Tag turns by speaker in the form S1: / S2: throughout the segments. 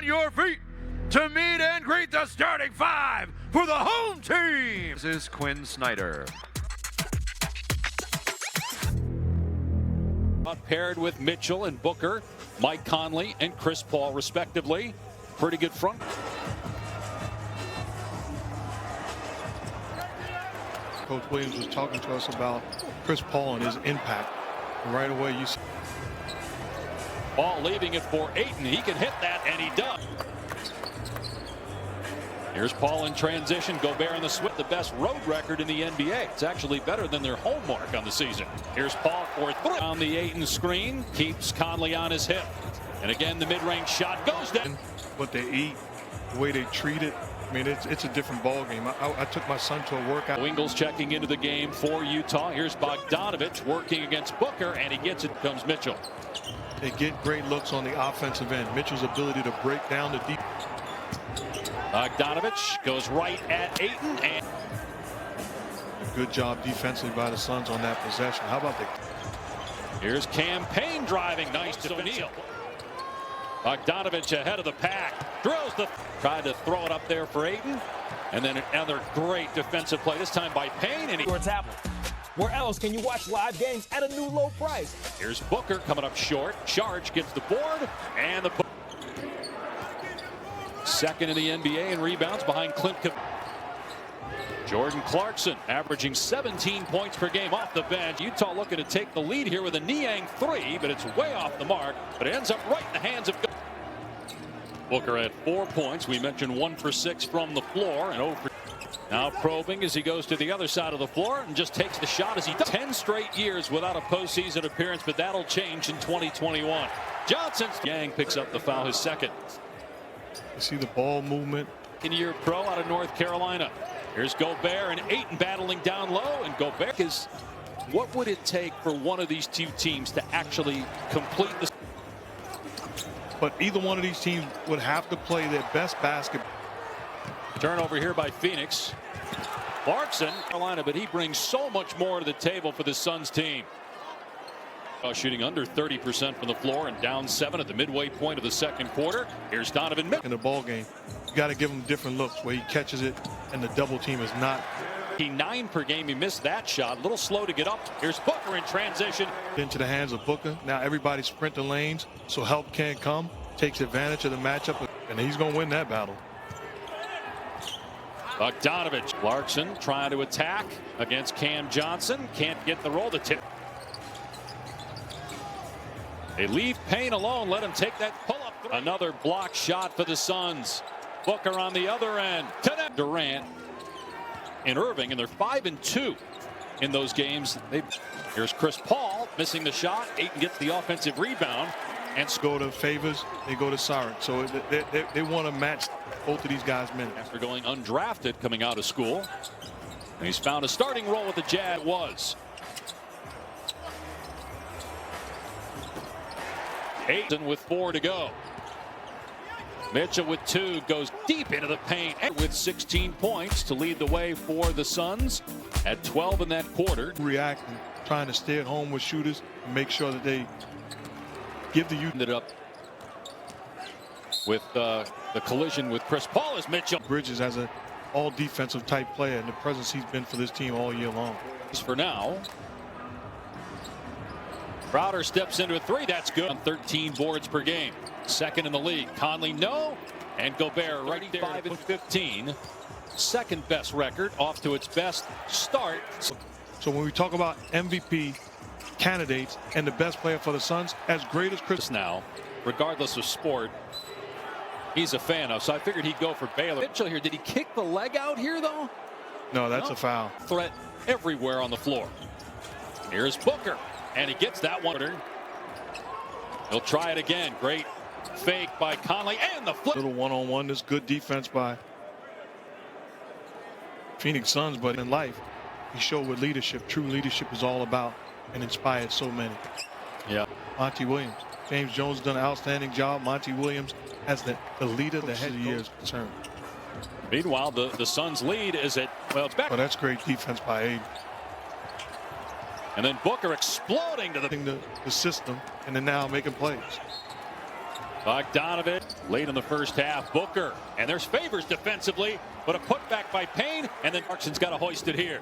S1: your feet to meet and greet the starting five for the home team.
S2: This is Quinn Snyder.
S3: Paired with Mitchell and Booker, Mike Conley and Chris Paul respectively. Pretty good front.
S4: Coach Williams was talking to us about Chris Paul and his impact. And right away you see
S3: Paul leaving it for Ayton. He can hit that, and he does. Here's Paul in transition. Gobert in the switch, the best road record in the NBA. It's actually better than their home mark on the season. Here's Paul for three. On the Ayton screen, keeps Conley on his hip. And again, the mid-range shot goes down.
S4: what they eat, the way they treat it. I mean, it's a different ball game. I took my son to a workout.
S3: Ingles checking into the game for Utah. Here's Bogdanovich working against Booker, and he gets it. Comes Mitchell.
S4: They get great looks on the offensive end. Mitchell's ability to break down the deep.
S3: Bogdanovich goes right at Ayton, and
S4: good job defensively by the Suns on that possession. How about the?
S3: Here's campaign driving. Nice to O'Neal. Bogdanovich ahead of the pack. Drills the. Tried to throw it up there for Ayton. And then another great defensive play, this time by Payne. And
S5: Your tablet. Where else can you watch live games at a new low price?
S3: Here's Booker coming up short. Charge gets the board. And the second in the NBA in rebounds behind Clint. Jordan Clarkson averaging 17 points per game off the bench. Utah looking to take the lead here with a Niang three, but it's way off the mark. But it ends up right in the hands of Booker at 4 points. We mentioned 1 for 6 from the floor and over. Now probing as he goes to the other side of the floor and just takes the shot as he does. 10 straight years without a postseason appearance, but that'll change in 2021. Johnson. Yang picks up the foul, his second.
S4: You see the ball movement.
S3: Year pro out of North Carolina. Here's Gobert and Ayton battling down low, and Gobert is. What would it take for one of these two teams to actually complete this?
S4: But either one of these teams would have to play their best basketball.
S3: Turnover here by Phoenix. Clarkson, Carolina, but he brings so much more to the table for the Suns team. Shooting under 30% from the floor and down 7 at the midway point of the second quarter. Here's Donovan Mitchell.
S4: In the ball game, you got to give him different looks where he catches it and the double team is not.
S3: He 9 per game. He missed that shot. A little slow to get up. Here's Booker in transition.
S4: Into the hands of Booker. Now everybody's sprinting lanes, so help can't come. Takes advantage of the matchup, and he's going to win that battle.
S3: Bogdanovich. Clarkson trying to attack against Cam Johnson. Can't get the roll to tip. They leave Payne alone. Let him take that pull-up. Another block shot for the Suns. Booker on the other end. Durant and Irving, and they're 5-2 in those games. Here's Chris Paul missing the shot. Ayton gets the offensive rebound. And
S4: go to Favors, they go to Saric. So they want to match both of these guys' minutes.
S3: After going undrafted coming out of school. And he's found a starting role with the Jazz. Ayton with 4 to go. Mitchell with 2 goes deep into the paint and with 16 points to lead the way for the Suns at 12 in that quarter.
S4: Reacting, trying to stay at home with shooters and make sure that they give the youth.
S3: Ended up with the collision with Chris Paul as Mitchell.
S4: Bridges as an all defensive type player and the presence he's been for this team all year long.
S3: For now. Crowder steps into a 3. That's good. On 13 boards per game. Second in the league. Conley, no. And Gobert right there. 5 and 15. Second best record, off to its best start.
S4: So when we talk about MVP candidates and the best player for the Suns, as great as Chris.
S3: Now, regardless of sport, he's a fan of. So I figured he'd go for Baylor. Mitchell here. Did he kick the leg out here, though?
S4: No, that's a foul.
S3: Threat everywhere on the floor. Here's Booker. And he gets that one. He'll try it again. Great fake by Conley and the flip.
S4: Little one-on-one. This good defense by Phoenix Suns, but in life, he showed what leadership, true leadership is all about and inspired so many.
S3: Yeah.
S4: Monty Williams. James Jones has done an outstanding job. Monty Williams as the leader, the head of the year is concerned.
S3: Meanwhile, the Suns lead is at, well, it's back.
S4: Well, that's great defense by Aiden.
S3: And then Booker exploding to
S4: the system and then now making plays.
S3: Bogdanovich late in the first half. Booker, and there's favors defensively, but a putback by Payne, and then Clarkson's got to hoist it here.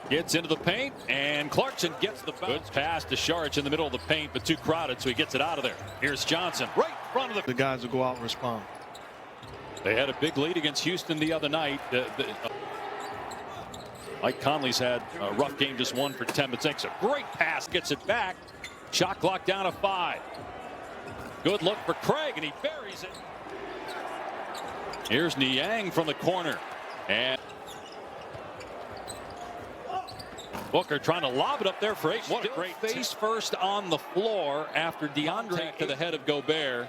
S3: Gets into the paint, and Clarkson gets the bounce. Good pass to Sharch in the middle of the paint, but too crowded, so he gets it out of there. Here's Johnson right in front of
S4: The guys will go out and respond.
S3: They had a big lead against Houston the other night. Mike Conley's had a rough game, just 1 for 10, but takes a great pass, gets it back. Shot clock down to 5. Good look for Craig, and he buries it. Here's Niang from the corner, and Booker trying to lob it up there for 8. What a great face first on the floor after DeAndre to the head of Gobert.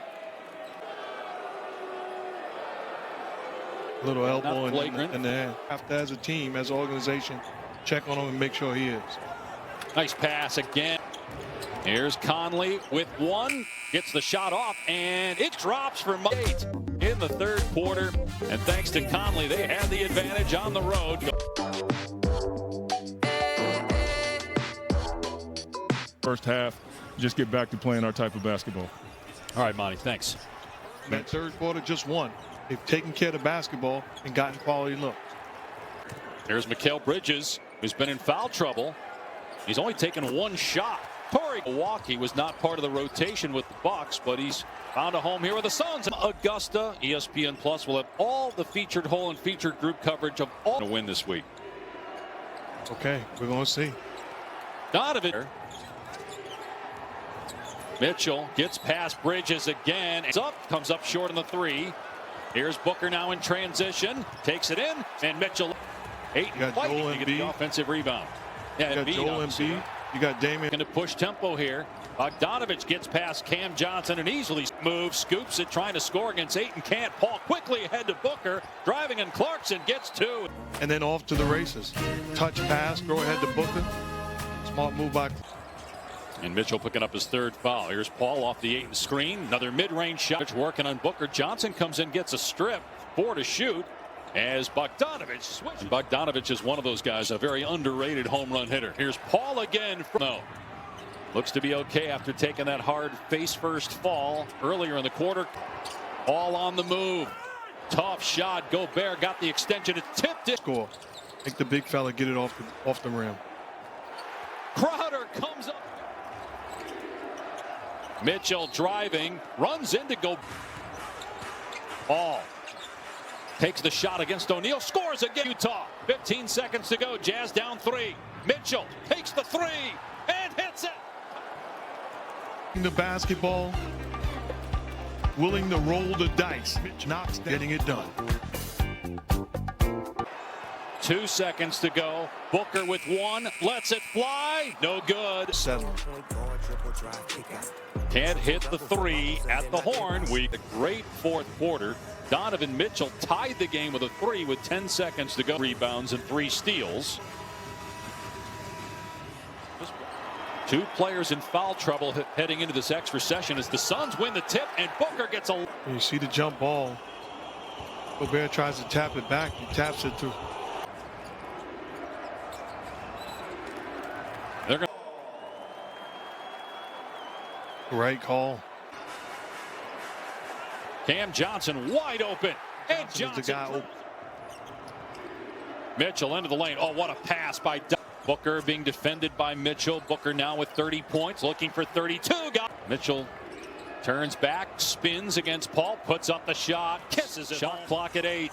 S4: Little elbow in the hand. Have to, as a team, as an organization, check on him and make sure he is.
S3: Nice pass again. Here's Conley with 1. Gets the shot off, and it drops for 8 in the third quarter. And thanks to Conley, they had the advantage on the road.
S2: First half, just get back to playing our type of basketball.
S3: All right, Monty, thanks.
S4: That third quarter, just won. They've taken care of the basketball and gotten quality looks.
S3: There's Mikal Bridges, who's been in foul trouble. He's only taken 1 shot. Torrey Milwaukee was not part of the rotation with the Bucks, but he's found a home here with the Suns. Augusta, ESPN Plus will have all the featured whole and featured group coverage of all to win this week.
S4: Okay, we're going to see.
S3: Donovan. Mitchell gets past Bridges again. It's up, comes up short on the 3. Here's Booker now in transition, takes it in, and Mitchell 8 fighting to get the offensive rebound. Yeah,
S4: you got Joel Embiid. You got Damian.
S3: Going to push tempo here. Bogdanovich gets past Cam Johnson and easily moves, scoops it, trying to score against 8 and can't. Paul quickly ahead to Booker, driving, and Clarkson gets 2.
S4: And then off to the races. Touch pass, throw ahead to Booker. Smart move by.
S3: And Mitchell picking up his 3rd foul. Here's Paul off the 8 screen. Another mid-range shot working on Booker. Johnson comes in, gets a strip, 4 to shoot. As Bogdanovich switches. Bogdanovich is one of those guys, a very underrated home run hitter. Here's Paul again. No. Looks to be okay after taking that hard face-first fall earlier in the quarter. All on the move. Tough shot. Gobert got the extension. It tipped it.
S4: Score. Make the big fella get it off the rim.
S3: Crowder comes up. Mitchell driving, runs into Gobert. Paul takes the shot against O'Neal, scores again. Utah, 15 seconds to go. Jazz down 3. Mitchell takes the 3 and hits it.
S4: The basketball, willing to roll the dice. Knox getting it done.
S3: 2 seconds to go. Booker with 1, lets it fly. No good.
S4: 7.
S3: Can't hit the 3 at the horn. A great fourth quarter. Donovan Mitchell tied the game with a 3 with 10 seconds to go. Rebounds and 3 steals. 2 players in foul trouble heading into this extra session as the Suns win the tip and Booker gets a.
S4: You see the jump ball. Gobert tries to tap it back. He taps it through.
S3: They're gonna.
S4: Right call.
S3: Cam Johnson wide open. And Johnson. Mitchell into the lane. Oh, what a pass by Booker being defended by Mitchell. Booker now with 30 points, looking for 32. Mitchell turns back, spins against Paul, puts up the shot, kisses it. Shot clock at 8.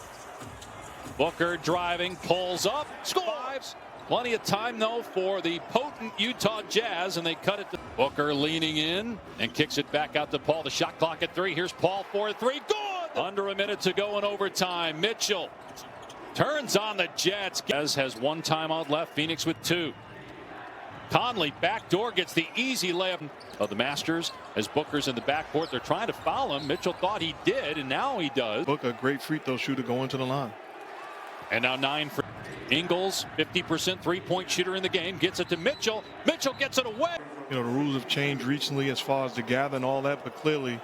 S3: Booker driving, pulls up, scores. Plenty of time, though, for the potent Utah Jazz, and they cut it to Booker leaning in and kicks it back out to Paul. The shot clock at 3. Here's Paul for 3. Good! Under a minute to go in overtime. Mitchell turns on the Jets. Jazz has 1 timeout left. Phoenix with 2. Conley backdoor gets the easy layup of the Masters as Booker's in the backcourt. They're trying to foul him. Mitchell thought he did, and now he does.
S4: Booker, a great free throw shooter going to the line.
S3: And now 9 for Ingles, 50% three-point shooter in the game, gets it to Mitchell. Mitchell gets it away.
S4: You know, the rules have changed recently as far as the gather and all that, but clearly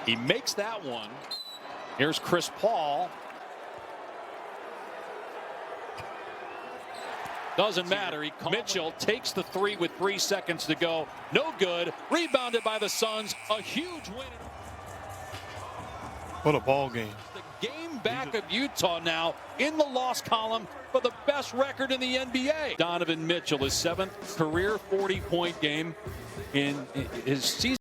S3: he makes that one. Here's Chris Paul. Doesn't matter. Mitchell takes the three with 3 seconds to go. No good. Rebounded by the Suns. A huge win.
S4: What a ball game.
S3: The game back of Utah now in the loss column for the best record in the NBA. Donovan Mitchell, his 7th career 40-point game in his season.